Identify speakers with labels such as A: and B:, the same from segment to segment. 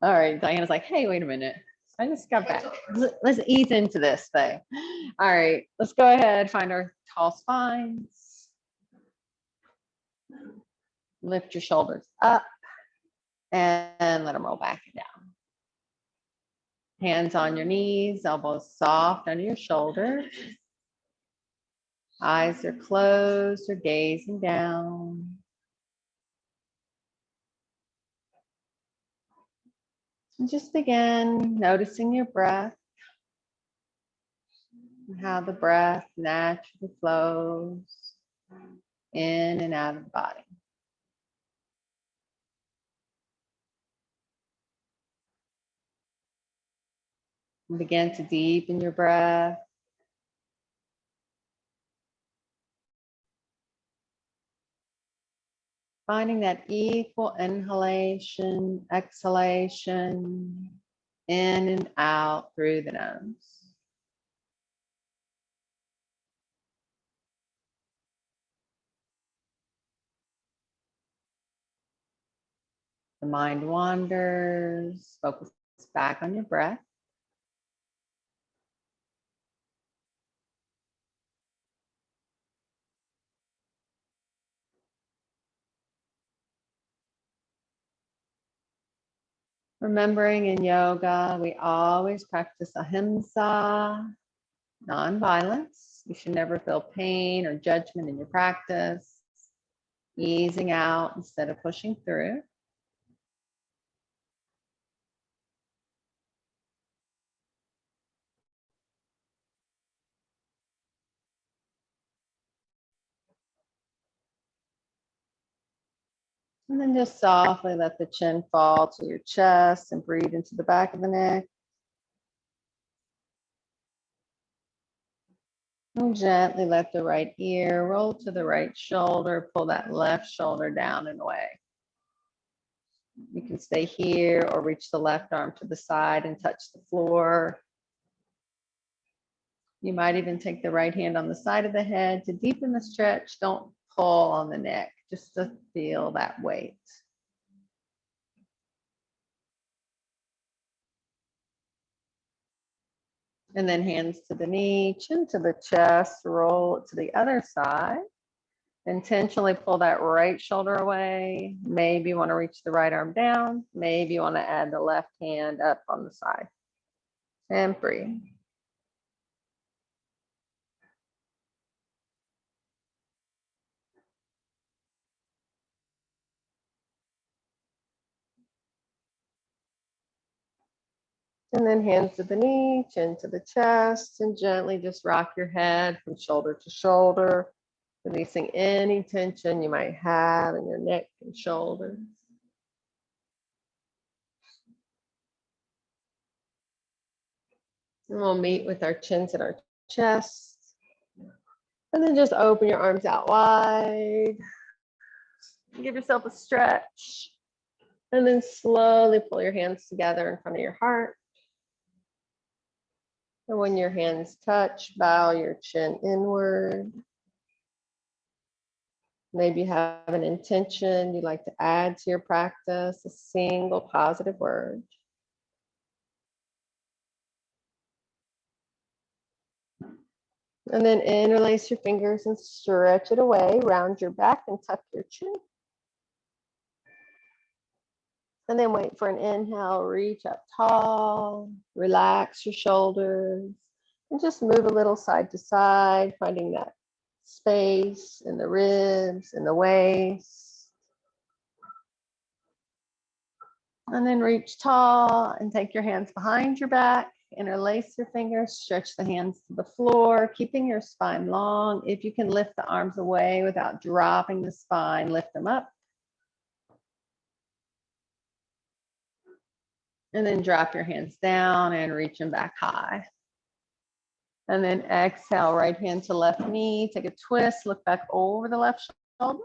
A: All right, Diana's like, hey, wait a minute. I just got back. Let's ease into this thing. All right, let's go ahead, find our tall spines. Lift your shoulders up and let them roll back and down. Hands on your knees, elbows soft under your shoulders. Eyes are closed or gazing down. And just begin noticing your breath and how the breath naturally flows in and out of the body. And begin to deepen your breath. Finding that equal inhalation, exhalation, in and out through the nose. The mind wanders, focus back on your breath. Remembering in yoga, we always practice ahimsa, non-violence. You should never feel pain or judgment in your practice. Easing out instead of pushing through. And then just softly let the chin fall to your chest and breathe into the back of the neck. And gently let the right ear roll to the right shoulder, pull that left shoulder down and away. You can stay here or reach the left arm to the side and touch the floor. You might even take the right hand on the side of the head to deepen the stretch. Don't pull on the neck, just to feel that weight. And then hands to the knee, chin to the chest, roll it to the other side. Intentionally pull that right shoulder away. Maybe you want to reach the right arm down. Maybe you want to add the left hand up on the side. And breathe. And then hands to the knee, chin to the chest, and gently just rock your head from shoulder to shoulder, releasing any tension you might have in your neck and shoulders. And we'll meet with our chins at our chest. And then just open your arms out wide. Give yourself a stretch. And then slowly pull your hands together in front of your heart. And when your hands touch, bow your chin inward. Maybe you have an intention you'd like to add to your practice, a single positive word. And then interlace your fingers and stretch it away, round your back and tuck your chin. And then wait for an inhale, reach up tall, relax your shoulders, and just move a little side to side, finding that space in the ribs and the waist. And then reach tall and take your hands behind your back, interlace your fingers, stretch the hands to the floor, keeping your spine long. If you can lift the arms away without dropping the spine, lift them up. And then drop your hands down and reach them back high. And then exhale, right hand to left knee, take a twist, look back over the left shoulder.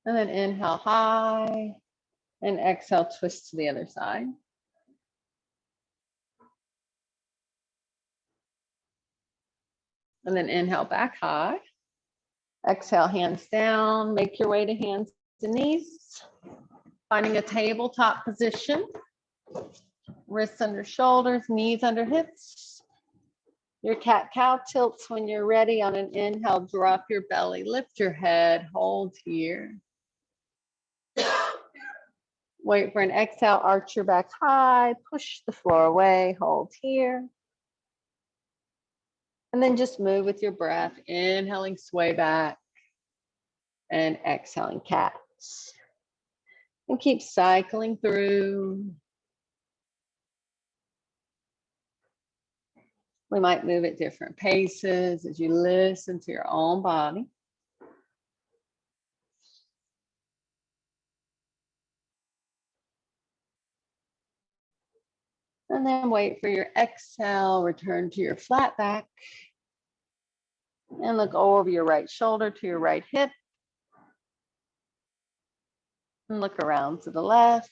A: And then inhale high and exhale, twist to the other side. And then inhale back high. Exhale, hands down, make your way to hands and knees. Finding a tabletop position. Wrists under shoulders, knees under hips. Your cat-cow tilts when you're ready. On an inhale, drop your belly, lift your head, hold here. Wait for an exhale, arch your back high, push the floor away, hold here. And then just move with your breath, inhaling, sway back, and exhaling, cats. And keep cycling through. We might move at different paces as you listen to your own body. And then wait for your exhale, return to your flat back. And look over your right shoulder to your right hip. And look around to the left.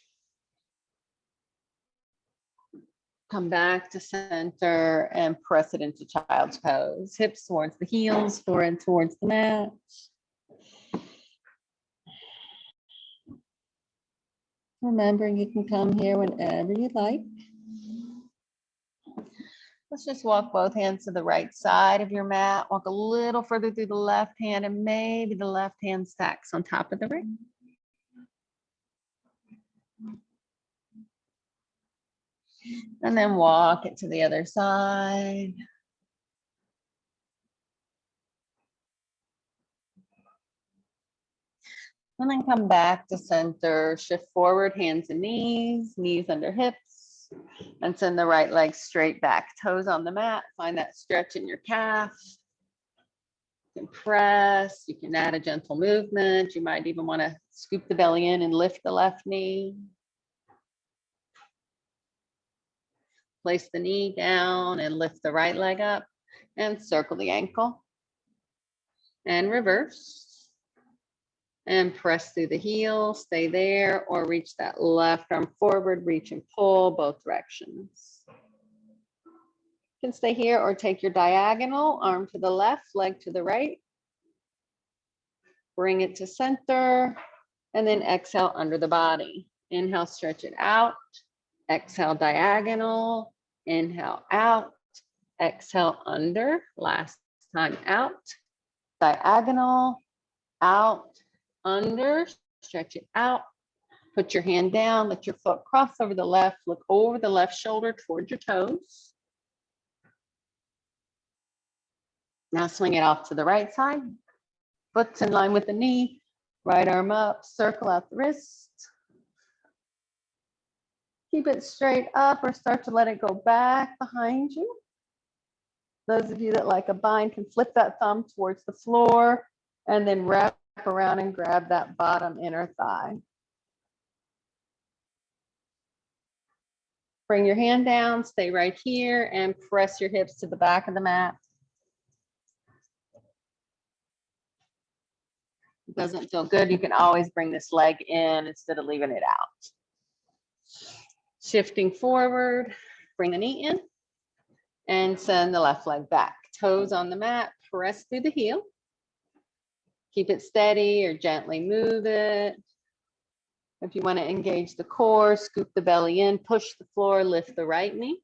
A: Come back to center and press it into child's pose. Hips towards the heels, forehead towards the mat. Remembering you can come here whenever you like. Let's just walk both hands to the right side of your mat. Walk a little further through the left hand, and maybe the left hand stacks on top of the right. And then walk it to the other side. And then come back to center, shift forward, hands and knees, knees under hips, and send the right leg straight back, toes on the mat. Find that stretch in your calf. You can press, you can add a gentle movement. You might even want to scoop the belly in and lift the left knee. Place the knee down and lift the right leg up and circle the ankle and reverse. And press through the heel, stay there, or reach that left arm forward, reach and pull both directions. You can stay here or take your diagonal, arm to the left, leg to the right. Bring it to center, and then exhale under the body. Inhale, stretch it out. Exhale, diagonal. Inhale, out. Exhale, under. Last time out. Diagonal, out. Under, stretch it out, put your hand down, let your foot cross over the left, look over the left shoulder towards your toes. Now swing it off to the right side, foot's in line with the knee, right arm up, circle out the wrist. Keep it straight up or start to let it go back behind you. Those of you that like a bind can flip that thumb towards the floor and then wrap around and grab that bottom inner thigh. Bring your hand down, stay right here, and press your hips to the back of the mat. If it doesn't feel good, you can always bring this leg in instead of leaving it out. Shifting forward, bring the knee in, and send the left leg back. Toes on the mat, press through the heel. Keep it steady or gently move it. If you want to engage the core, scoop the belly in, push the floor, lift the right knee.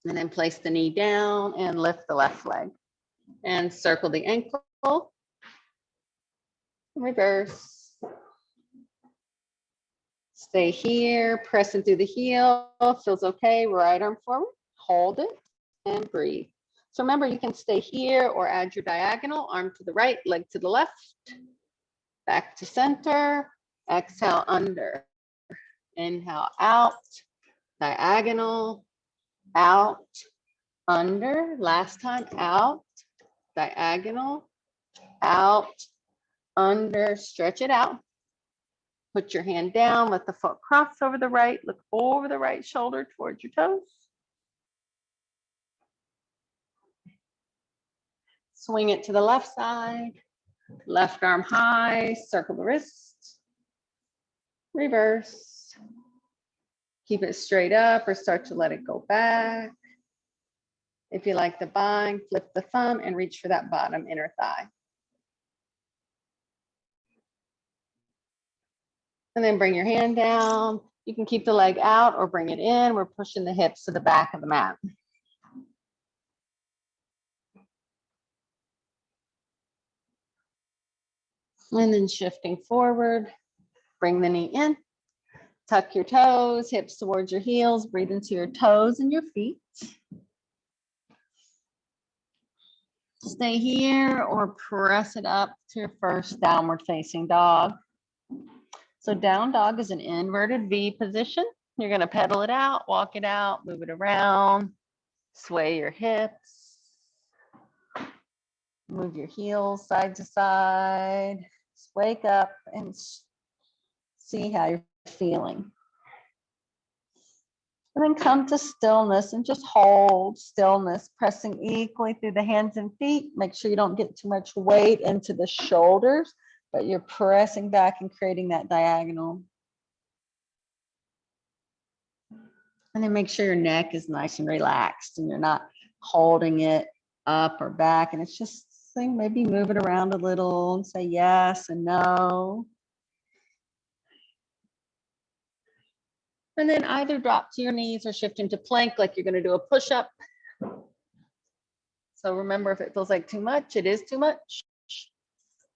A: And then place the knee down and lift the left leg. And circle the ankle. Reverse. Stay here, pressing through the heel. Feels okay, right arm forward. Hold it and breathe. So remember, you can stay here or add your diagonal, arm to the right, leg to the left, back to center, exhale under, inhale out, diagonal, out, under, last time, out, diagonal, out, under, stretch it out. Put your hand down, let the foot cross over the right, look over the right shoulder towards your toes. Swing it to the left side, left arm high, circle the wrist, reverse. Keep it straight up or start to let it go back. If you like the bind, flip the thumb and reach for that bottom inner thigh. And then bring your hand down. You can keep the leg out or bring it in. We're pushing the hips to the back of the mat. And then shifting forward, bring the knee in, tuck your toes, hips towards your heels, breathe into your toes and your feet. Stay here or press it up to your first downward facing dog. So down dog is an inverted V position. You're going to pedal it out, walk it out, move it around, sway your hips, move your heels side to side, just wake up and see how you're feeling. And then come to stillness and just hold stillness, pressing equally through the hands and feet. Make sure you don't get too much weight into the shoulders, but you're pressing back and creating that diagonal. And then make sure your neck is nice and relaxed and you're not holding it up or back. And it's just saying, maybe move it around a little and say yes and no. And then either drop to your knees or shift into plank like you're going to do a push-up. So remember, if it feels like too much, it is too much.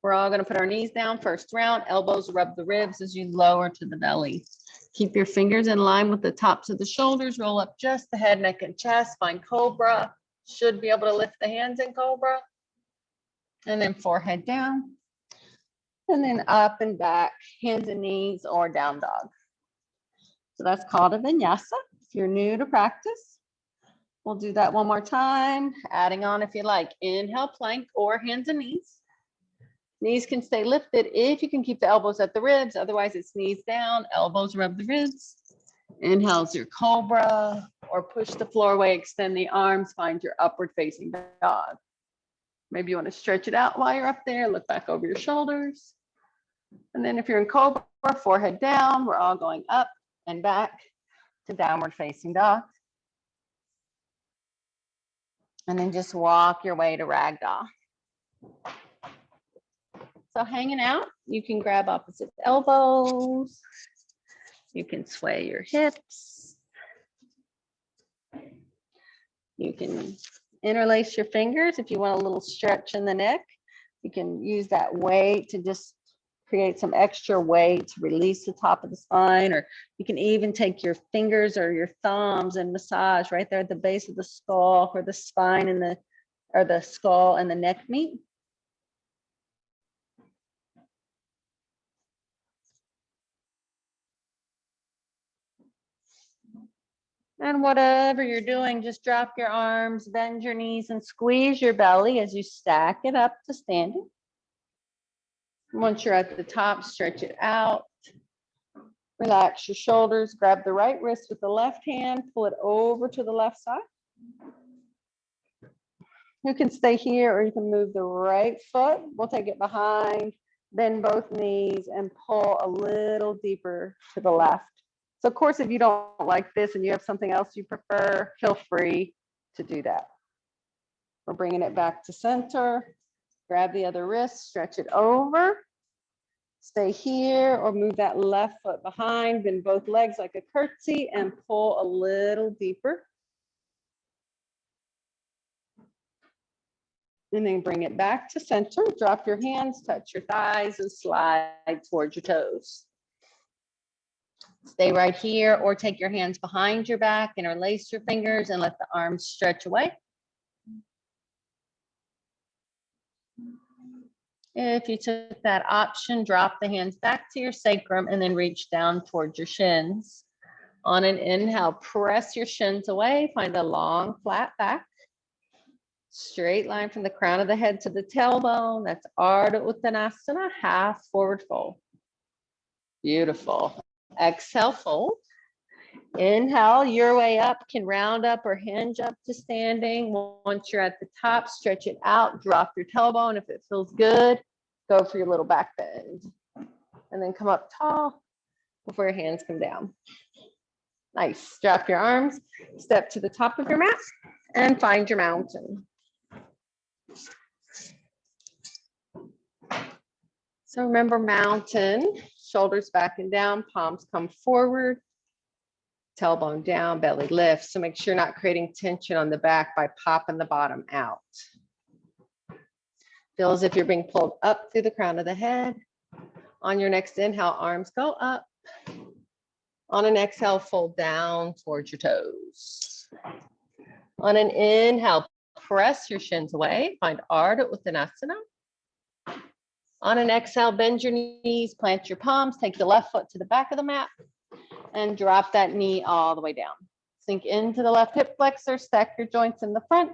A: We're all going to put our knees down first round, elbows rub the ribs as you lower to the belly. Keep your fingers in line with the tops of the shoulders, roll up just the head, neck, and chest, find cobra. Should be able to lift the hands in cobra. And then forehead down. And then up and back, hands and knees or down dog. So that's called a vinyasa. If you're new to practice, we'll do that one more time, adding on if you like. Inhale, plank or hands and knees. Knees can stay lifted if you can keep the elbows at the ribs. Otherwise, it's knees down, elbows rub the ribs. Inhale's your cobra or push the floor away, extend the arms, find your upward facing dog. Maybe you want to stretch it out while you're up there, look back over your shoulders. And then if you're in cobra, forehead down, we're all going up and back to downward facing dog. And then just walk your way to ragdoll. So hanging out, you can grab opposite elbows. You can sway your hips. You can interlace your fingers if you want a little stretch in the neck. You can use that weight to just create some extra weight to release the top of the spine, or you can even take your fingers or your thumbs and massage right there at the base of the skull where the spine and the skull and the neck meet. And whatever you're doing, just drop your arms, bend your knees, and squeeze your belly as you stack it up to standing. Once you're at the top, stretch it out. Relax your shoulders, grab the right wrist with the left hand, pull it over to the left side. You can stay here or you can move the right foot. We'll take it behind, bend both knees and pull a little deeper to the left. So of course, if you don't like this and you have something else you prefer, feel free to do that. We're bringing it back to center. Grab the other wrist, stretch it over. Stay here or move that left foot behind, bend both legs like a curtsy and pull a little deeper. And then bring it back to center. Drop your hands, touch your thighs, and slide towards your toes. Stay right here or take your hands behind your back, interlace your fingers, and let the arms stretch away. If you took that option, drop the hands back to your sacrum and then reach down towards your shins. On an inhale, press your shins away, find a long, flat back. Straight line from the crown of the head to the tailbone. That's Ardha Uttanasana, half forward fold. Beautiful. Exhale, fold. Inhale, your way up, can round up or hinge up to standing. Once you're at the top, stretch it out, drop your tailbone. If it feels good, go for your little back bend. And then come up tall before your hands come down. Nice. Drop your arms, step to the top of your mat, and find your mountain. So remember, mountain, shoulders back and down, palms come forward, tailbone down, belly lifts. So make sure you're not creating tension on the back by popping the bottom out. Feel as if you're being pulled up through the crown of the head. On your next inhale, arms go up. On an exhale, fold down towards your toes. On an inhale, press your shins away. Find Ardha Uttanasana. On an exhale, bend your knees, plant your palms, take the left foot to the back of the mat, and drop that knee all the way down. Sink into the left hip flexor, stack your joints in the front.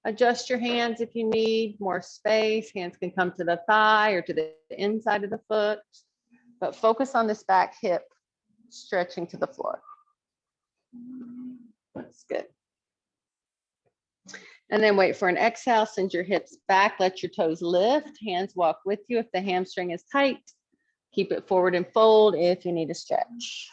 A: Adjust your hands if you need more space. Hands can come to the thigh or to the inside of the foot, but focus on this back hip stretching to the floor. That's good. And then wait for an exhale, send your hips back, let your toes lift, hands walk with you. If the hamstring is tight, keep it forward and fold if you need a stretch.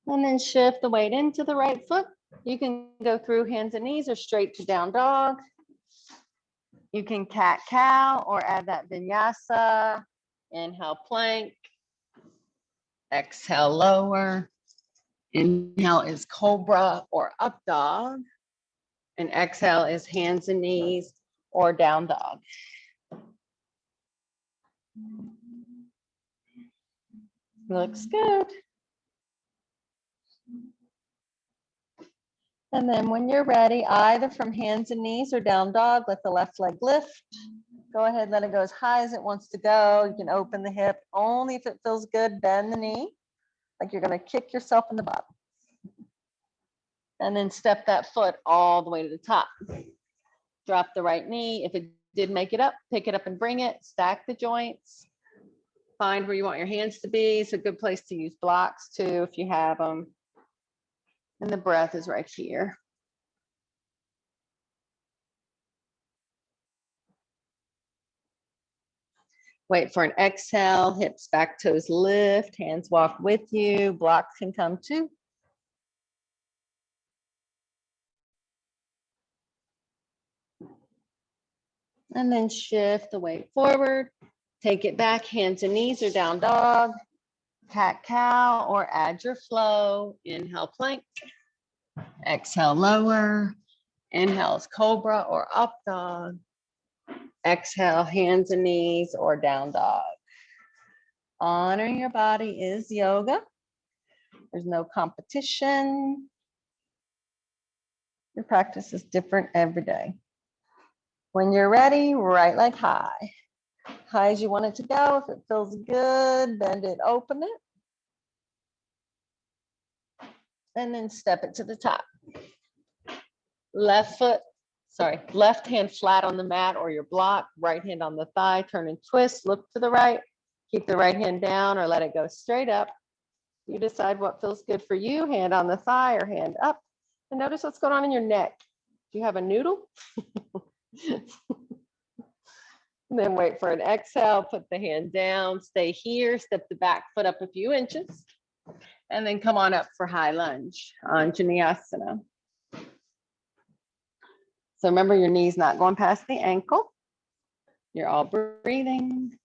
A: And then shift the weight into the right foot. You can go through hands and knees or straight to down dog. You can cat cow or add that vinyasa. Inhale, plank. Exhale, lower. Inhale is cobra or up dog. And exhale is hands and knees or down dog. Looks good. And then when you're ready, either from hands and knees or down dog, let the left leg lift. Go ahead, let it go as high as it wants to go. You can open the hip only if it feels good. Bend the knee like you're going to kick yourself in the butt. And then step that foot all the way to the top. Drop the right knee. If it did make it up, pick it up and bring it. Stack the joints. Find where you want your hands to be. It's a good place to use blocks too if you have them. And the breath is right here. Wait for an exhale, hips back, toes lift, hands walk with you, blocks can come too. And then shift the weight forward, take it back, hands and knees or down dog, cat cow, or add your flow. Inhale, plank. Exhale, lower. Inhale is cobra or up dog. Exhale, hands and knees or down dog. Honoring your body is yoga. There's no competition. Your practice is different every day. When you're ready, right leg high. High as you want it to go. If it feels good, bend it, open it. And then step it to the top. Left hand flat on the mat or your block, right hand on the thigh, turn and twist, look to the right, keep the right hand down or let it go straight up. You decide what feels good for you, hand on the thigh or hand up. And notice what's going on in your neck. Do you have a noodle? And then wait for an exhale, put the hand down, stay here, step the back foot up a few inches, and then come on up for high lunge, Anjaneyasana. So remember your knees not going past the ankle. You're all breathing.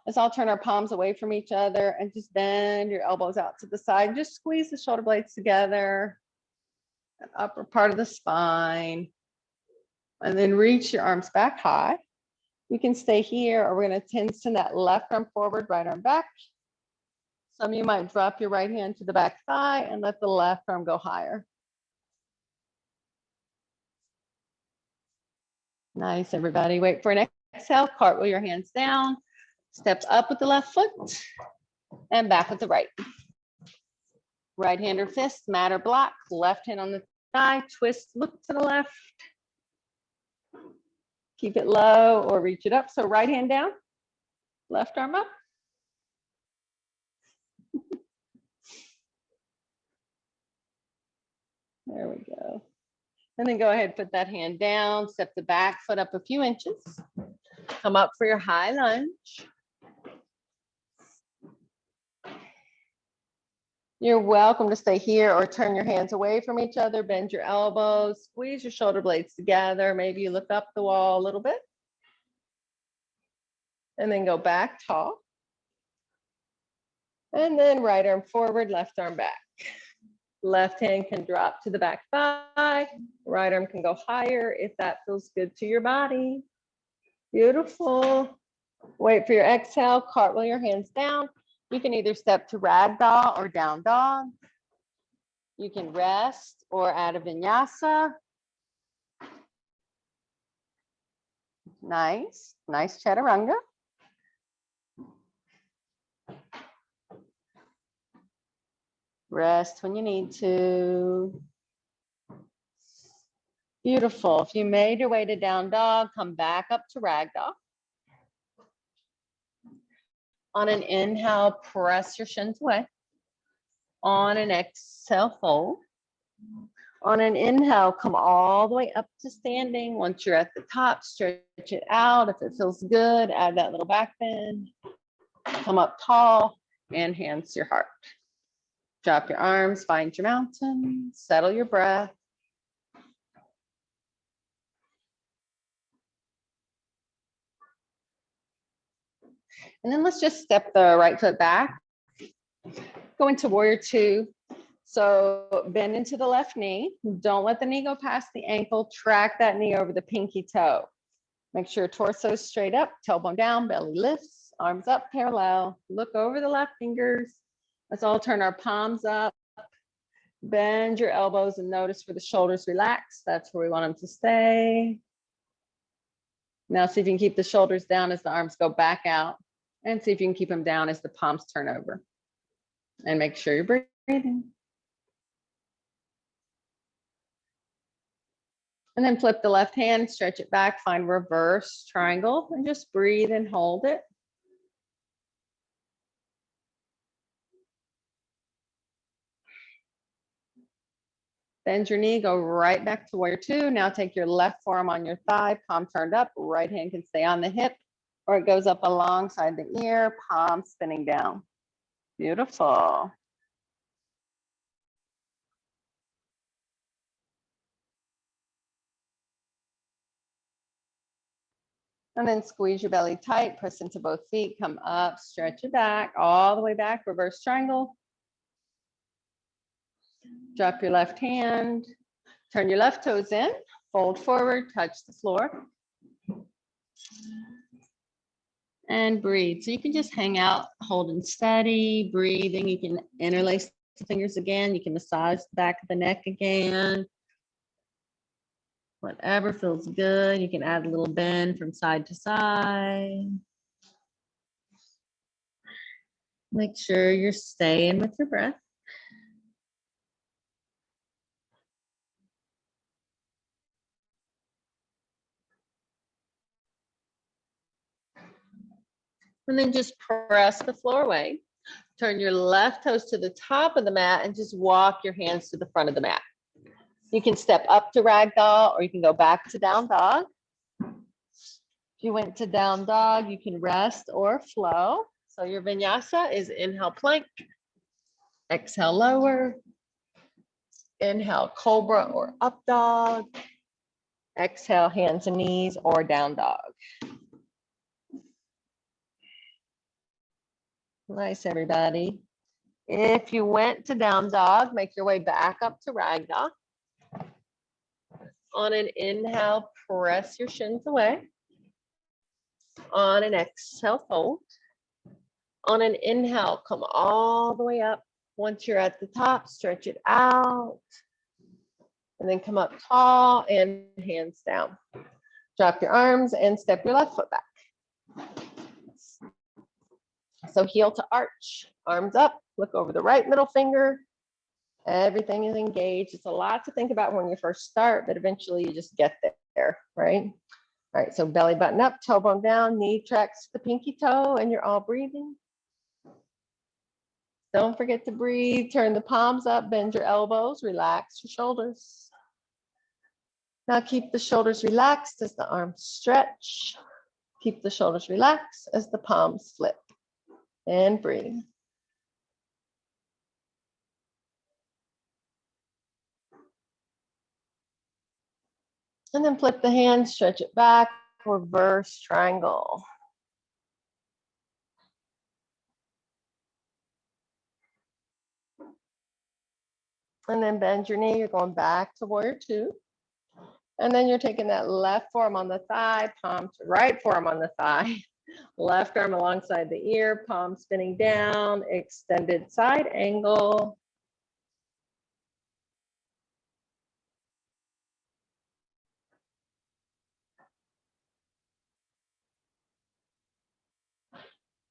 A: Let's all turn our palms away from each other and just bend your elbows out to the side. Just squeeze the shoulder blades together, the upper part of the spine, and then reach your arms back high. You can stay here or we're going to tension that left arm forward, right arm back. Some of you might drop your right hand to the back thigh and let the left arm go higher. Nice, everybody. Wait for an exhale, cartwheel your hands down, step up with the left foot and back with the right. Right hand or fist, mat or block, left hand on the thigh, twist, look to the left. Keep it low or reach it up. So right hand down, left arm up. There we go. And then go ahead, put that hand down, step the back foot up a few inches. Come up for your high lunge. You're welcome to stay here or turn your hands away from each other, bend your elbows, squeeze your shoulder blades together. Maybe you look up the wall a little bit. And then go back tall. And then right arm forward, left arm back. Left hand can drop to the back thigh. Right arm can go higher if that feels good to your body. Beautiful. Wait for your exhale, cartwheel your hands down. You can either step to ragdoll or down dog. You can rest or add a vinyasa. Nice, nice chaturanga. Rest when you need to. Beautiful. If you made your way to down dog, come back up to ragdoll. On an inhale, press your shins away. On an exhale, fold. On an inhale, come all the way up to standing. Once you're at the top, stretch it out. If it feels good, add that little back bend. Come up tall and hands to your heart. Drop your arms, find your mountain, settle your breath. And then let's just step the right foot back. Go into warrior two. So bend into the left knee. Don't let the knee go past the ankle. Track that knee over the pinky toe. Make sure torso is straight up, tailbone down, belly lifts, arms up parallel. Look over the left fingers. Let's all turn our palms up. Bend your elbows and notice where the shoulders relax. That's where we want them to stay. Now see if you can keep the shoulders down as the arms go back out. And see if you can keep them down as the palms turn over. And make sure you're breathing. And then flip the left hand, stretch it back, find reverse triangle, and just breathe and hold it. Bend your knee, go right back to warrior two. Now take your left forearm on your thigh, palm turned up, right hand can stay on the hip, or it goes up alongside the ear, palm spinning down. Beautiful. And then squeeze your belly tight, press into both feet, come up, stretch your back, all the way back, reverse triangle. Drop your left hand, turn your left toes in, fold forward, touch the floor. And breathe. So you can just hang out, holding steady, breathing. You can interlace the fingers again. You can massage the back of the neck again. Whatever feels good. You can add a little bend from side to side. Make sure you're staying with your breath. And then just press the floor away. Turn your left toes to the top of the mat and just walk your hands to the front of the mat. You can step up to ragdoll or you can go back to down dog. If you went to down dog, you can rest or flow. So your vinyasa is inhale plank, exhale lower, inhale cobra or up dog, exhale hands and knees or down dog. Nice, everybody. If you went to down dog, make your way back up to ragdoll. On an inhale, press your shins away. On an exhale, fold. On an inhale, come all the way up. Once you're at the top, stretch it out. And then come up tall and hands down. Drop your arms and step your left foot back. So heel to arch, arms up, look over the right middle finger. Everything is engaged. It's a lot to think about when you first start, but eventually you just get there, right? All right, so belly button up, tailbone down, knee tracks the pinky toe, and you're all breathing. Don't forget to breathe. Turn the palms up, bend your elbows, relax your shoulders. Now keep the shoulders relaxed as the arms stretch. Keep the shoulders relaxed as the palms flip. And breathe. And then flip the hands, stretch it back, reverse triangle. And then bend your knee. You're going back to warrior two. And then you're taking that left forearm on the thigh, palm to right forearm on the thigh, left arm alongside the ear, palm spinning down, extended side angle.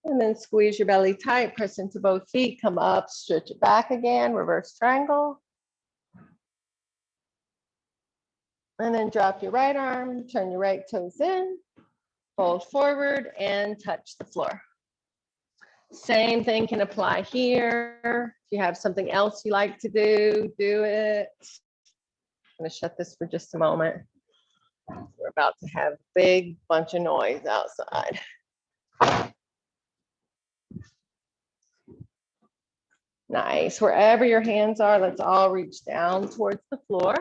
A: And then squeeze your belly tight, press into both feet, come up, stretch it back again, reverse triangle. And then drop your right arm, turn your right toes in, fold forward and touch the floor. Same thing can apply here. If you have something else you like to do, do it. I'm gonna shut this for just a moment. We're about to have a big bunch of noise outside. Nice. Wherever your hands are, let's all reach down towards the floor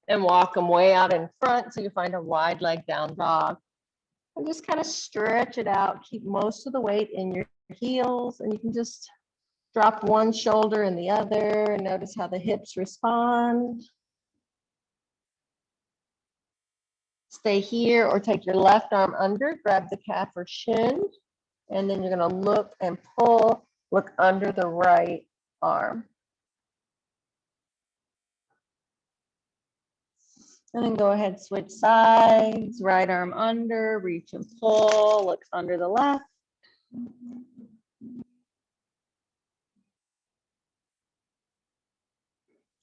A: and walk them way out in front so you find a wide leg down dog. And just kind of stretch it out. Keep most of the weight in your heels, and you can just drop one shoulder and the other and notice how the hips respond. Stay here or take your left arm under, grab the calf or shin, and then you're going to look and pull, look under the right arm. And then go ahead, switch sides, right arm under, reach and pull, look under the left.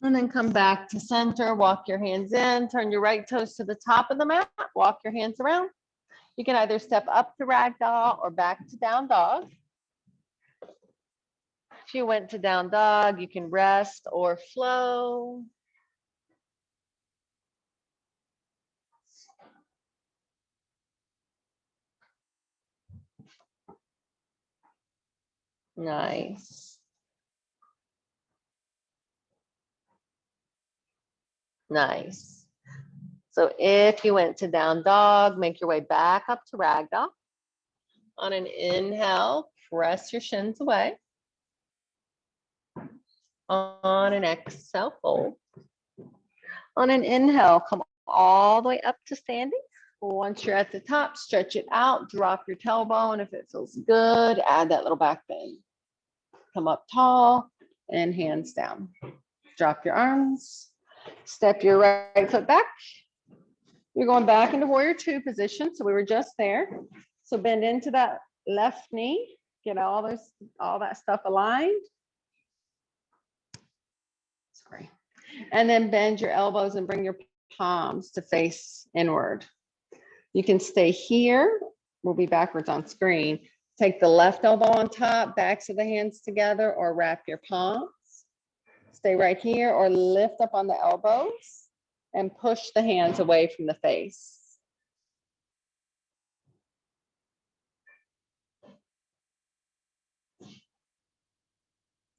A: And then come back to center, walk your hands in, turn your right toes to the top of the mat, walk your hands around. You can either step up to ragdoll or back to down dog. If you went to down dog, you can rest or flow. Nice. Nice. So if you went to down dog, make your way back up to ragdoll. On an inhale, press your shins away. On an exhale, fold. On an inhale, come all the way up to standing. Once you're at the top, stretch it out, drop your tailbone. If it feels good, add that little back bend. Come up tall and hands down. Drop your arms, step your right foot back. You're going back into warrior two position. So we were just there. So bend into that left knee, get all that stuff aligned. Sorry. And then bend your elbows and bring your palms to face inward. You can stay here. We'll be backwards on screen. Take the left elbow on top, backs of the hands together, or wrap your palms. Stay right here or lift up on the elbows and push the hands away from the face.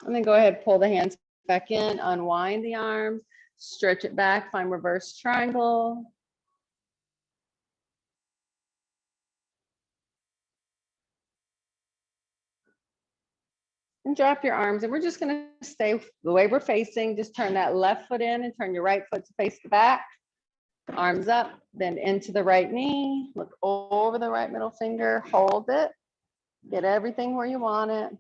A: And then go ahead, pull the hands back in, unwind the arms, stretch it back, find reverse triangle. And drop your arms. And we're just going to stay the way we're facing. Just turn that left foot in and turn your right foot to face the back. Arms up, bend into the right knee. Look over the right middle finger. Hold it. Get everything where you want it.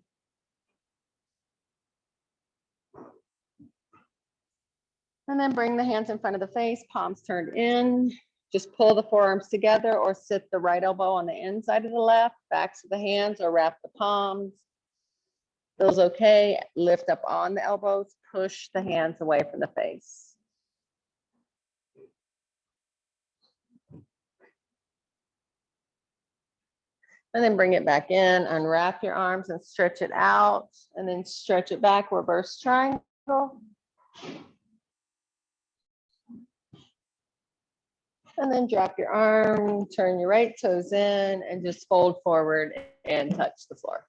A: And then bring the hands in front of the face, palms turned in. Just pull the forearms together or sit the right elbow on the inside of the left, backs of the hands, or wrap the palms. Feels okay. Lift up on the elbows, push the hands away from the face. And then bring it back in, unwrap your arms and stretch it out, and then stretch it back, reverse triangle. And then drop your arm, turn your right toes in, and just fold forward and touch the floor.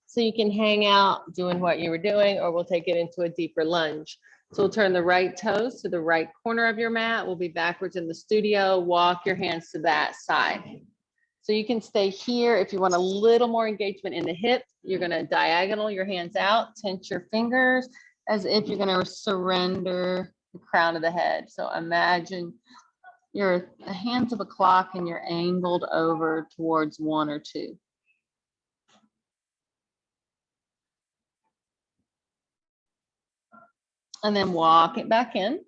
A: So you can hang out doing what you were doing, or we'll take it into a deeper lunge. So we'll turn the right toes to the right corner of your mat. We'll be backwards in the studio. Walk your hands to that side. So you can stay here. If you want a little more engagement in the hip, you're going to diagonal your hands out, tense your fingers as if you're going to surrender the crown of the head. So imagine you're the hands of a clock and you're angled over towards 1 or 2. And then walk it back in.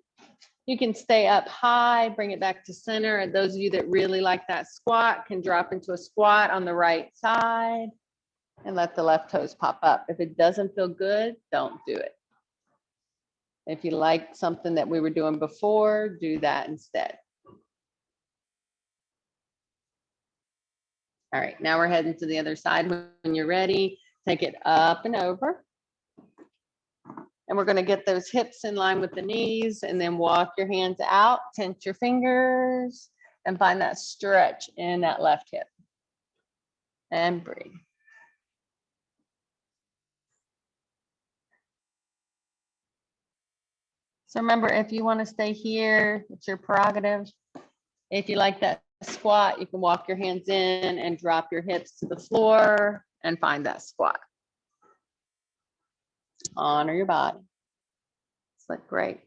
A: You can stay up high, bring it back to center. And those of you that really like that squat can drop into a squat on the right side and let the left toes pop up. If it doesn't feel good, don't do it. If you like something that we were doing before, do that instead. All right, now we're heading to the other side. When you're ready, take it up and over. And we're going to get those hips in line with the knees and then walk your hands out, tense your fingers, and find that stretch in that left hip. And breathe. So remember, if you want to stay here, it's your prerogative. If you like that squat, you can walk your hands in and drop your hips to the floor and find that squat. Honor your body. It's like great.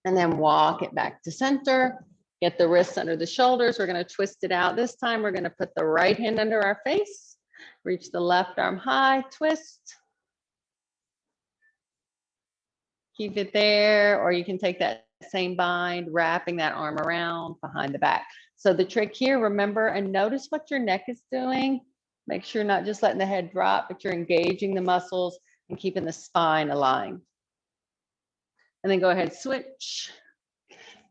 A: And then walk it back to center. Get the wrists under the shoulders. We're going to twist it out. This time we're going to put the right hand under our face. Reach the left arm high, twist. Keep it there, or you can take that same bind, wrapping that arm around behind the back. So the trick here, remember and notice what your neck is doing. Make sure you're not just letting the head drop, but you're engaging the muscles and keeping the spine aligned. And then go ahead, switch.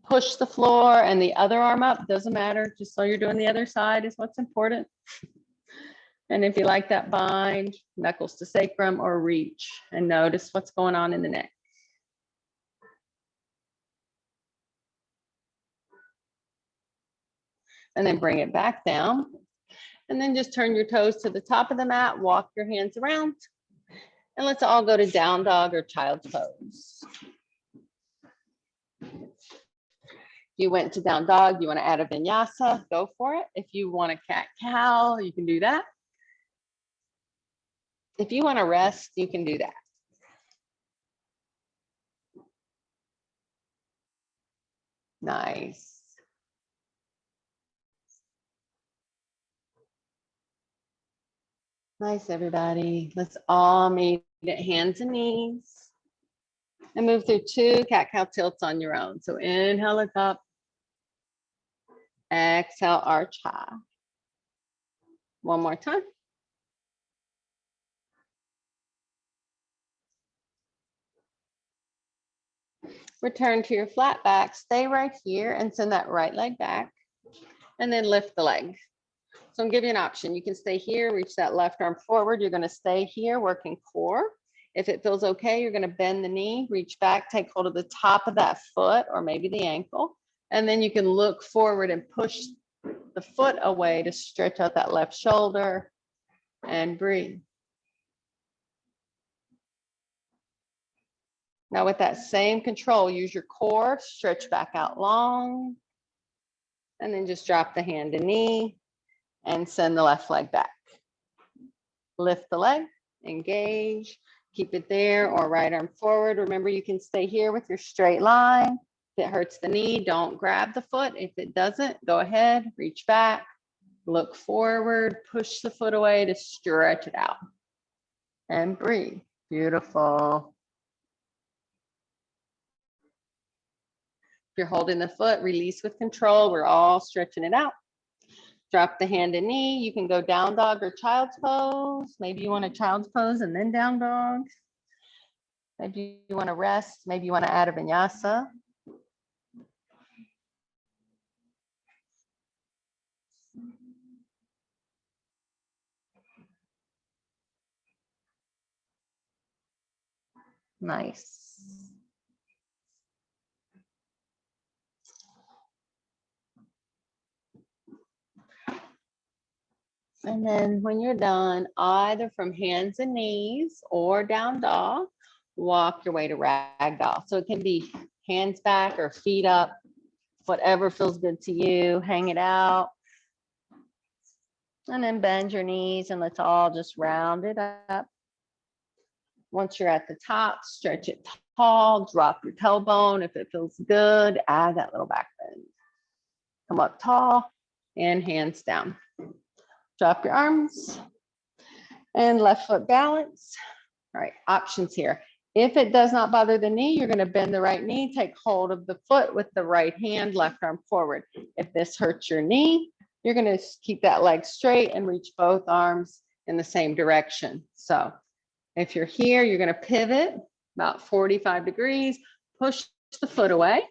A: Push the floor and the other arm up, doesn't matter. Just so you're doing the other side is what's important. And if you like that bind, knuckles to sacrum or reach and notice what's going on in the neck. And then bring it back down. And then just turn your toes to the top of the mat, walk your hands around. And let's all go to down dog or child's pose. You went to down dog, you want to add a vinyasa, go for it. If you want a cat cow, you can do that. If you want to rest, you can do that. Nice. Nice, everybody. Let's all meet at hands and knees. And move through 2 cat-cow tilts on your own. So inhale, look up. Exhale, arch high. One more time. Return to your flat back. Stay right here and send that right leg back. And then lift the leg. So I'm giving you an option. You can stay here, reach that left arm forward. You're going to stay here, working core. If it feels okay, you're going to bend the knee, reach back, take hold of the top of that foot or maybe the ankle. And then you can look forward and push the foot away to stretch out that left shoulder and breathe. Now with that same control, use your core, stretch back out long, and then just drop the hand and knee and send the left leg back. Lift the leg, engage, keep it there or right arm forward. Remember, you can stay here with your straight line. If it hurts the knee, don't grab the foot. If it doesn't, go ahead, reach back, look forward, push the foot away to stretch it out and breathe. Beautiful. If you're holding the foot, release with control. We're all stretching it out. Drop the hand and knee. You can go down dog or child's pose. Maybe you want a child's pose and then down dog. Maybe you want to rest. Maybe you want to add a vinyasa. Nice. And then when you're done, either from hands and knees or down dog, walk your way to ragdoll. So it can be hands back or feet up, whatever feels good to you, hang it out. And then bend your knees and let's all just round it up. Once you're at the top, stretch it tall, drop your tailbone. If it feels good, add that little back bend. Come up tall and hands down. Drop your arms and left foot balance. All right, options here. If it does not bother the knee, you're going to bend the right knee, take hold of the foot with the right hand, left arm forward. If this hurts your knee, you're going to keep that leg straight and reach both arms in the same direction. So if you're here, you're going to pivot about 45 degrees, push the foot away,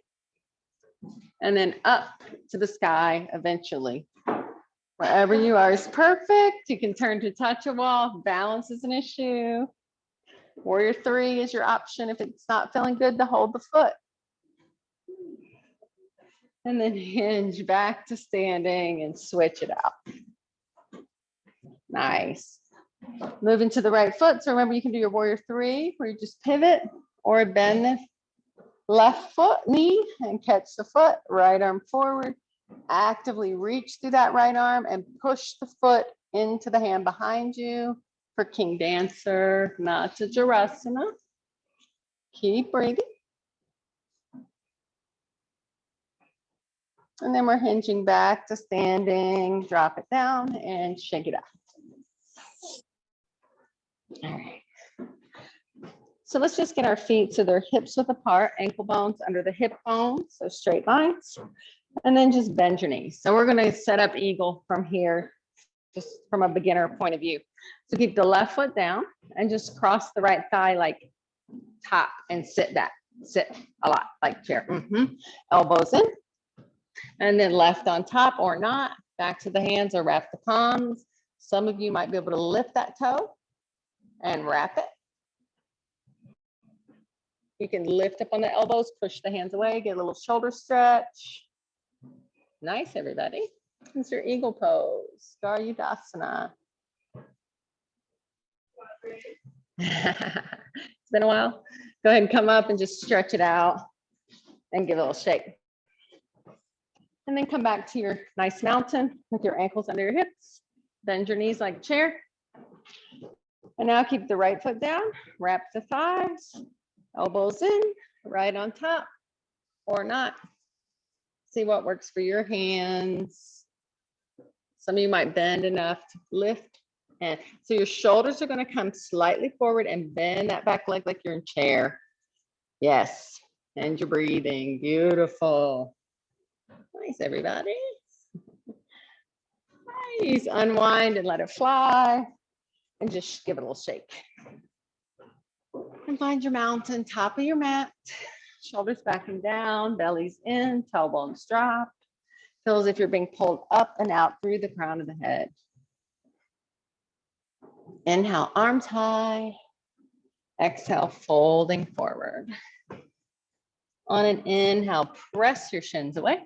A: and then up to the sky eventually. Wherever you are is perfect. You can turn to touch a wall. Balance is an issue. Warrior 3 is your option if it's not feeling good to hold the foot. And then hinge back to standing and switch it out. Nice. Moving to the right foot. So remember, you can do your Warrior 3 where you just pivot or bend the left foot knee and catch the foot, right arm forward. Actively reach through that right arm and push the foot into the hand behind you for King Dancer, Natarajasana. Keep breathing. And then we're hinging back to standing, drop it down and shake it out. All right. So let's just get our feet so they're hips width apart, ankle bones under the hip bones, so straight lines. And then just bend your knees. So we're going to set up eagle from here, just from a beginner point of view. So keep the left foot down and just cross the right thigh like top and sit that. Sit a lot like chair. Elbows in. And then left on top or not, back to the hands or wrap the palms. Some of you might be able to lift that toe and wrap it. You can lift up on the elbows, push the hands away, get a little shoulder stretch. Nice, everybody. It's your eagle pose, Garudasana. It's been a while. Go ahead and come up and just stretch it out and give it a little shake. And then come back to your nice mountain with your ankles under your hips. Bend your knees like a chair. And now keep the right foot down, wrap the thighs, elbows in, right on top or not. See what works for your hands. Some of you might bend enough to lift. And so your shoulders are going to come slightly forward and bend that back leg like you're in chair. Yes. And you're breathing. Beautiful. Nice, everybody. Nice. Unwind and let it fly. And just give it a little shake. And find your mountain, top of your mat. Shoulders backing down, bellies in, tailbones drop. Feel as if you're being pulled up and out through the crown of the head. Inhale, arms high. Exhale, folding forward. On an inhale, press your shins away.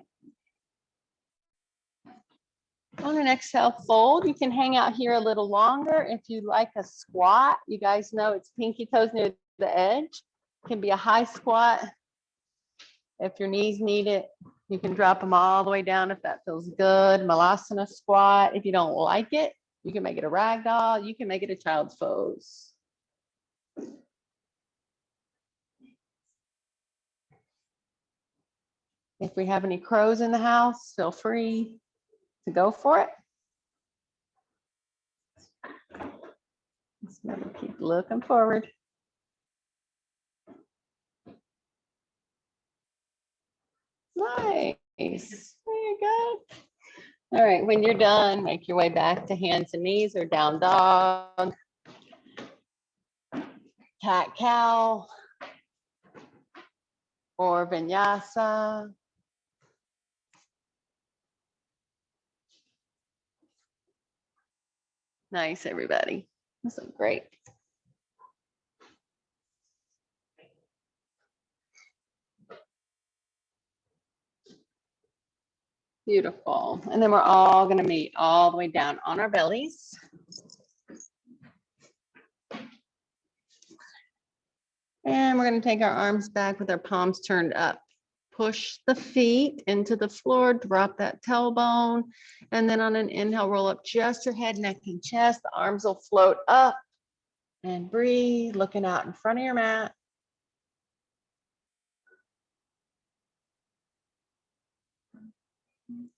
A: On an exhale, fold. You can hang out here a little longer if you like a squat. You guys know it's pinky toes near the edge. It can be a high squat. If your knees need it, you can drop them all the way down if that feels good. Malasana squat. If you don't like it, you can make it a ragdoll. You can make it a child's pose. If we have any crows in the house, feel free to go for it. Just remember, keep looking forward. Nice. There you go. All right, when you're done, make your way back to hands and knees or down dog, cat cow, or vinyasa. Nice, everybody. This is great. Beautiful. And then we're all going to meet all the way down on our bellies. And we're going to take our arms back with our palms turned up. push the feet into the floor, drop that tailbone. And then on an inhale, roll up just your head, neck, and chest. The arms will float up and breathe, looking out in front of your mat.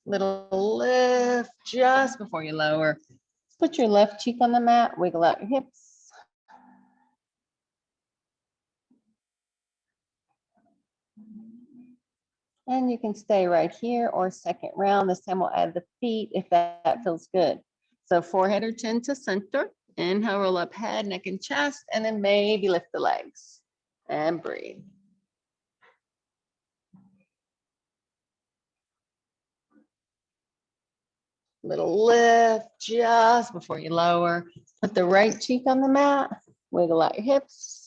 A: Little lift just before you lower. Put your left cheek on the mat, wiggle out your hips. And you can stay right here or second round. This time we'll add the feet if that feels good. So forehead or chin to center. Inhale, roll up head, neck, and chest, and then maybe lift the legs and breathe. Little lift just before you lower. Put the right cheek on the mat, wiggle out your hips.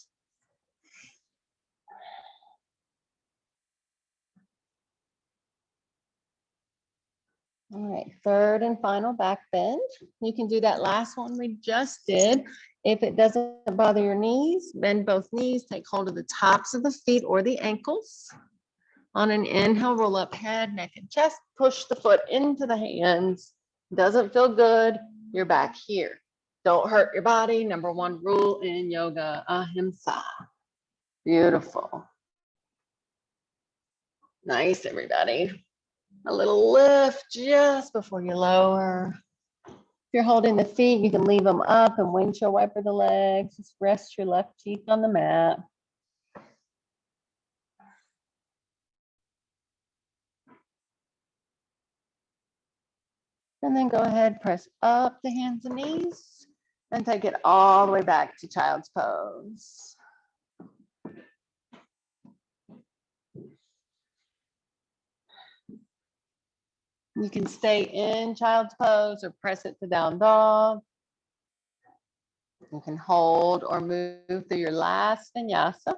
A: All right, third and final back bend. You can do that last one we just did. If it doesn't bother your knees, bend both knees, take hold of the tops of the feet or the ankles. On an inhale, roll up head, neck, and chest. Push the foot into the hands. Doesn't feel good, you're back here. Don't hurt your body. Number one rule in yoga, ahimsa. Beautiful. Nice, everybody. A little lift just before you lower. If you're holding the feet, you can leave them up and windshield wiper the legs. Just rest your left cheek on the mat. And then go ahead, press up the hands and knees and take it all the way back to child's pose. You can stay in child's pose or press it to down dog. You can hold or move through your last vinyasa.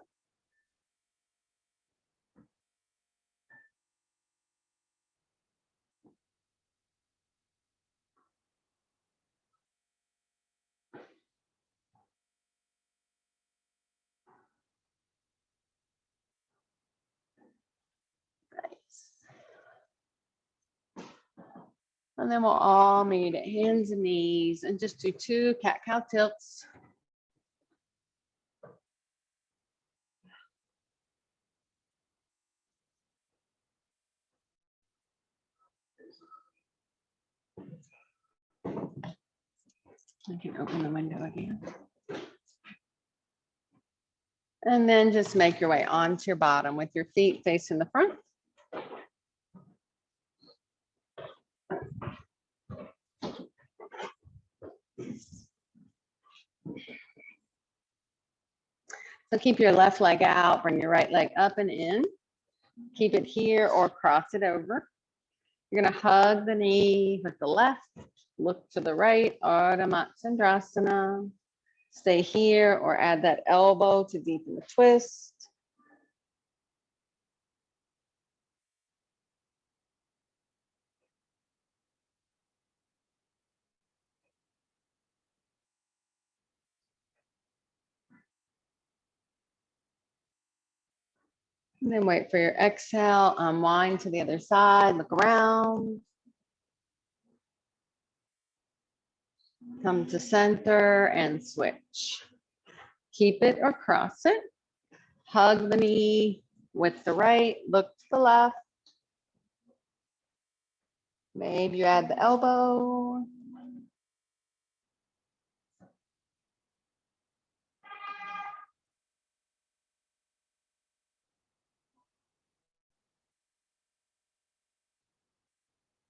A: Nice. And then we'll all meet at hands and knees and just do 2 cat-cow tilts. I can open the window again. And then just make your way onto your bottom with your feet facing the front. So keep your left leg out, bring your right leg up and in. Keep it here or cross it over. You're gonna hug the knee with the left, look to the right, Ardha Matsyendrasana. Stay here or add that elbow to deepen the twist. And then wait for your exhale, unwind to the other side, look around. Come to center and switch. Keep it or cross it. Hug the knee with the right, look to the left. Maybe you add the elbow.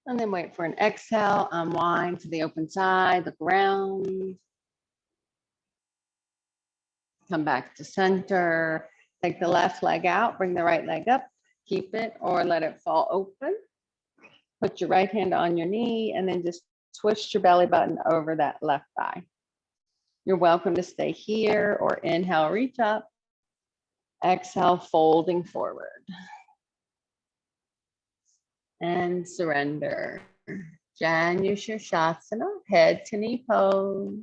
A: And then wait for an exhale, unwind to the open side, look around. Come back to center. Take the left leg out, bring the right leg up, keep it or let it fall open. Put your right hand on your knee and then just twist your belly button over that left thigh. You're welcome to stay here or inhale, reach up. Exhale, folding forward. And surrender. Janu Shirshasana, head to knee pose.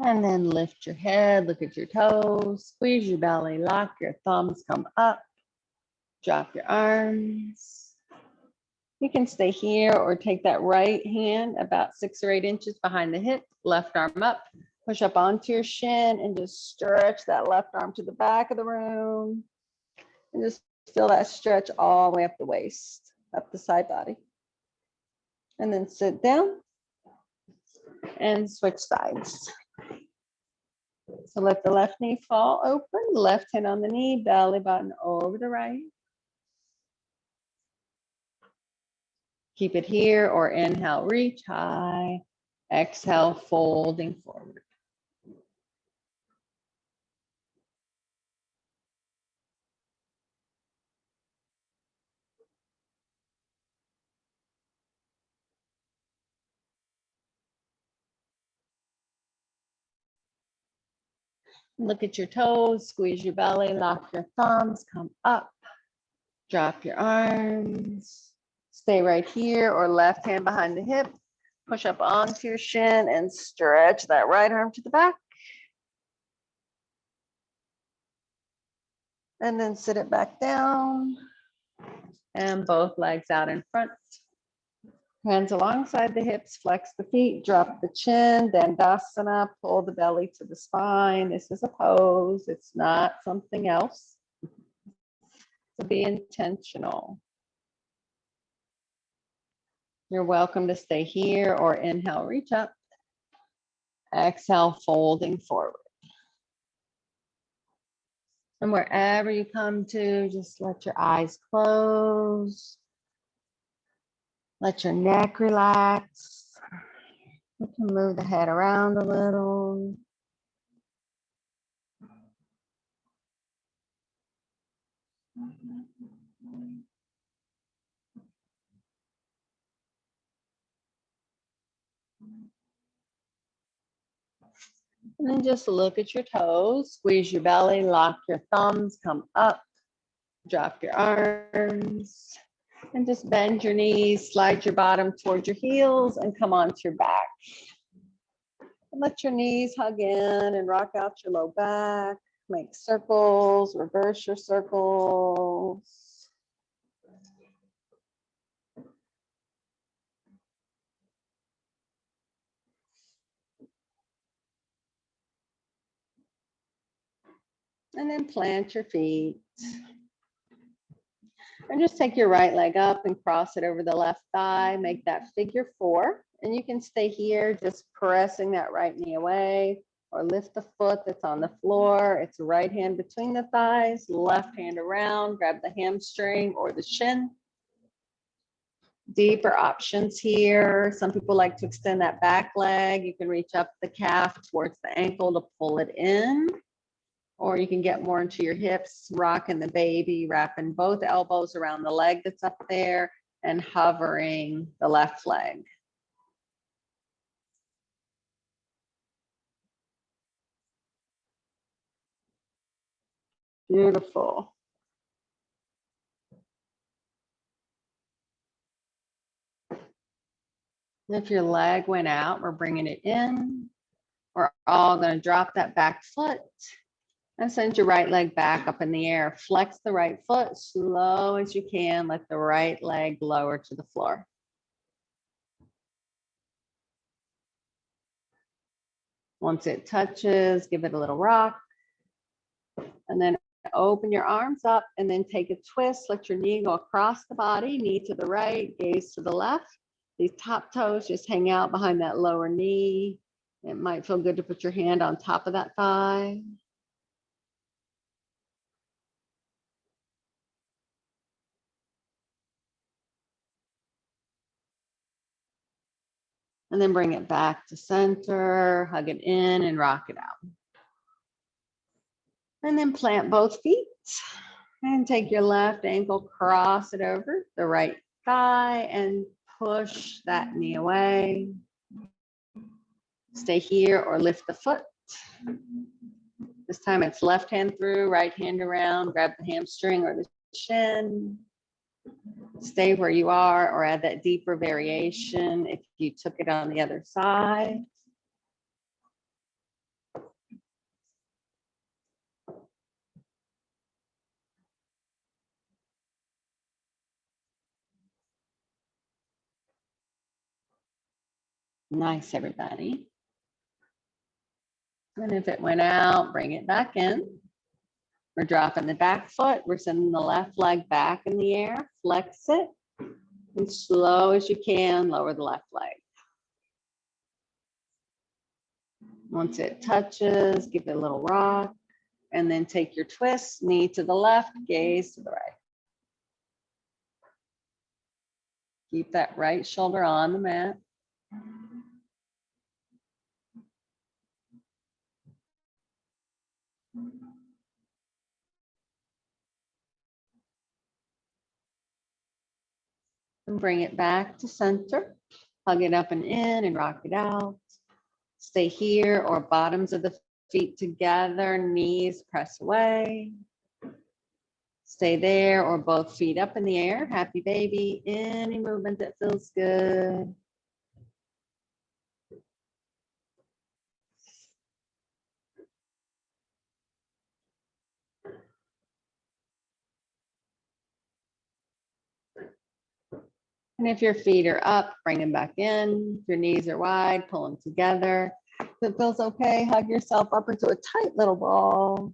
A: And then lift your head, look at your toes, squeeze your belly, lock your thumbs, come up, drop your arms. You can stay here or take that right hand about 6 or 8 inches behind the hip, left arm up, push up onto your shin and just stretch that left arm to the back of the room. And just feel that stretch all the way up the waist, up the side body. And then sit down and switch sides. So let the left knee fall open, left hand on the knee, belly button over the right. Keep it here or inhale, reach high. Exhale, folding forward. Look at your toes, squeeze your belly, lock your thumbs, come up, drop your arms. Stay right here or left hand behind the hip. Push up onto your shin and stretch that right arm to the back. And then sit it back down. And both legs out in front. Hands alongside the hips, flex the feet, drop the chin, Dandasana, pull the belly to the spine. This is a pose, it's not something else. So be intentional. You're welcome to stay here or inhale, reach up. Exhale, folding forward. And wherever you come to, just let your eyes close. Let your neck relax. You can move the head around a little. And then just look at your toes, squeeze your belly, lock your thumbs, come up, drop your arms, and just bend your knees, slide your bottom towards your heels, and come onto your back. And let your knees hug in and rock out your low back. Make circles, reverse your circles. And then plant your feet. And just take your right leg up and cross it over the left thigh. Make that figure 4. And you can stay here just pressing that right knee away or lift the foot that's on the floor. It's right hand between the thighs, left hand around, grab the hamstring or the shin. Deeper options here. Some people like to extend that back leg. You can reach up the calf towards the ankle to pull it in. Or you can get more into your hips, rocking the baby, wrapping both elbows around the leg that's up there and hovering the left leg. Beautiful. If your leg went out, we're bringing it in. We're all going to drop that back foot and send your right leg back up in the air. Flex the right foot slow as you can. Let the right leg lower to the floor. Once it touches, give it a little rock. And then open your arms up and then take a twist. Let your knee go across the body, knee to the right, gaze to the left. These top toes just hang out behind that lower knee. It might feel good to put your hand on top of that thigh. And then bring it back to center, hug it in and rock it out. And then plant both feet and take your left ankle, cross it over the right thigh and push that knee away. Stay here or lift the foot. This time it's left hand through, right hand around, grab the hamstring or the shin. Stay where you are or add that deeper variation if you took it on the other side. Nice, everybody. And if it went out, bring it back in. We're dropping the back foot. We're sending the left leg back in the air. Flex it. And slow as you can, lower the left leg. Once it touches, give it a little rock. And then take your twist, knee to the left, gaze to the right. Keep that right shoulder on the mat. And bring it back to center. Hug it up and in and rock it out. Stay here or bottoms of the feet together, knees press away. Stay there or both feet up in the air. Happy baby. Any movement that feels good. And if your feet are up, bring them back in. If your knees are wide, pull them together. If it feels okay, hug yourself up into a tight little ball.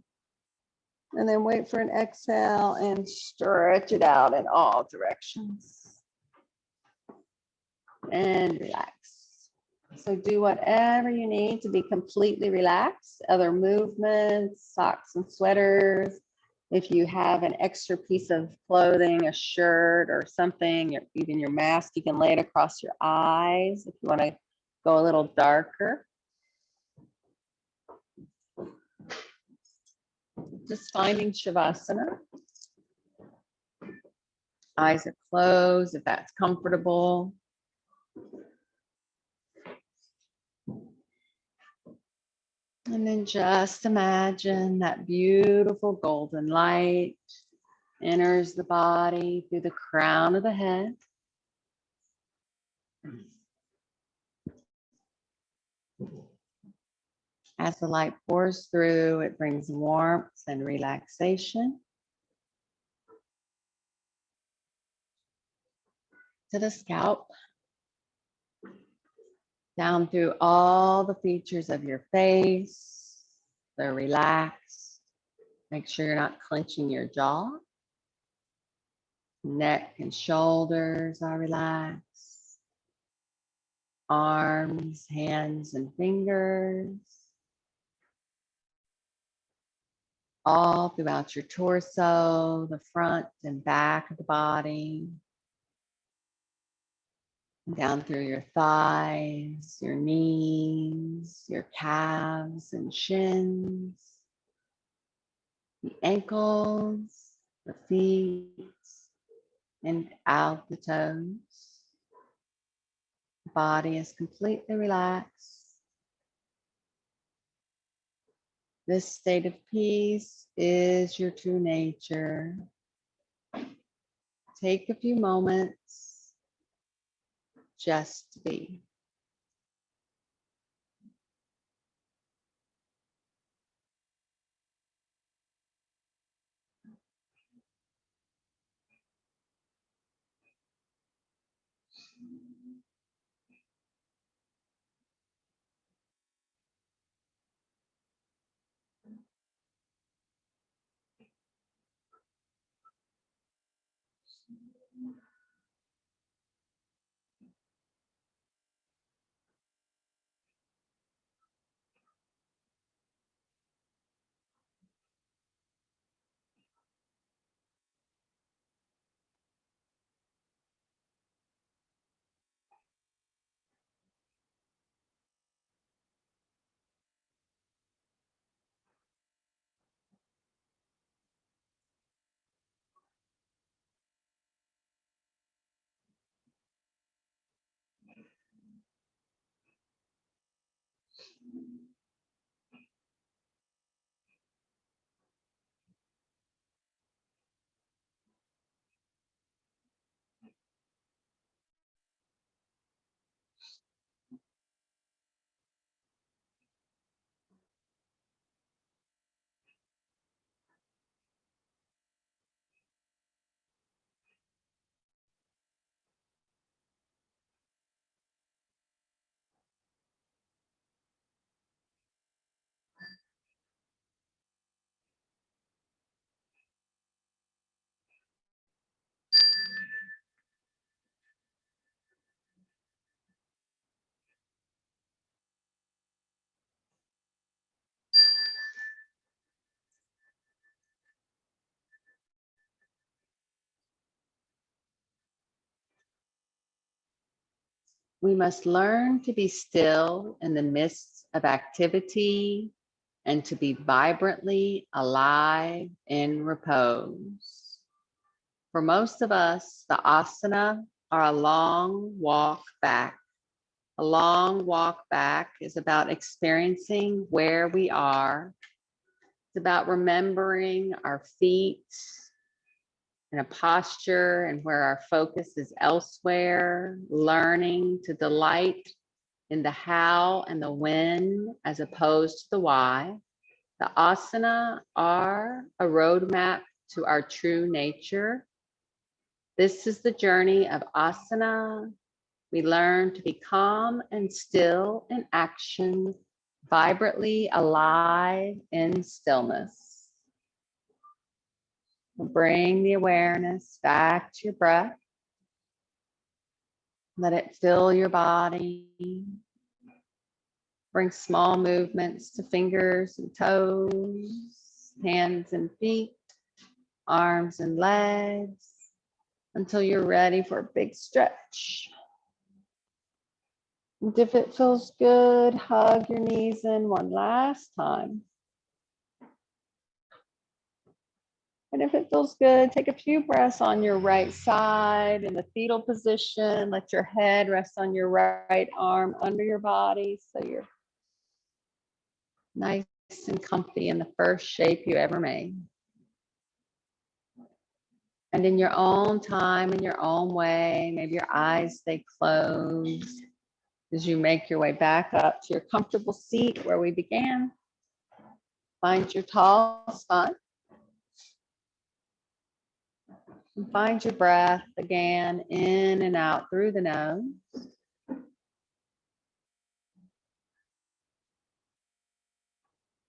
A: And then wait for an exhale and stretch it out in all directions. And relax. So do whatever you need to be completely relaxed. Other movements, socks and sweaters. If you have an extra piece of clothing, a shirt or something, even your mask, you can lay it across your eyes if you want to go a little darker. Just finding Shavasana. Eyes are closed if that's comfortable. And then just imagine that beautiful golden light enters the body through the crown of the head. As the light pours through, it brings warmth and relaxation to the scalp, down through all the features of your face. They're relaxed. Make sure you're not clenching your jaw. Neck and shoulders are relaxed. Arms, hands, and fingers. All throughout your torso, the front and back of the body. Down through your thighs, your knees, your calves and shins, the ankles, the feet, and out the toes. The body is completely relaxed. This state of peace is your true nature. Take a few moments just to be. We must learn to be still in the midst of activity and to be vibrantly alive in repose. For most of us, the asana are a long walk back. A long walk back is about experiencing where we are. It's about remembering our feet in a posture and where our focus is elsewhere, learning to delight in the how and the when as opposed to the why. The asana are a roadmap to our true nature. This is the journey of asana. We learn to be calm and still in action, vibrantly alive in stillness. Bring the awareness back to your breath. Let it fill your body. Bring small movements to fingers and toes, hands and feet, arms and legs, until you're ready for a big stretch. And if it feels good, hug your knees in one last time. And if it feels good, take a few breaths on your right side in the fetal position. Let your head rest on your right arm under your body so you're nice and comfy in the first shape you ever made. And in your own time, in your own way, maybe your eyes stay closed as you make your way back up to your comfortable seat where we began. Find your tall spine. And find your breath again, in and out through the nose.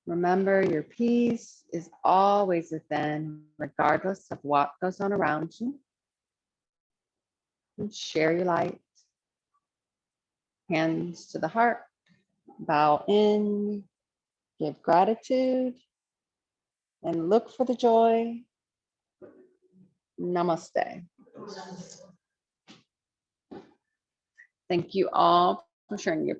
A: Remember, your peace is always within, regardless of what goes on around you. And share your light. Hands to the heart. Bow in. Give gratitude. And look for the joy. Namaste. Thank you all for sharing your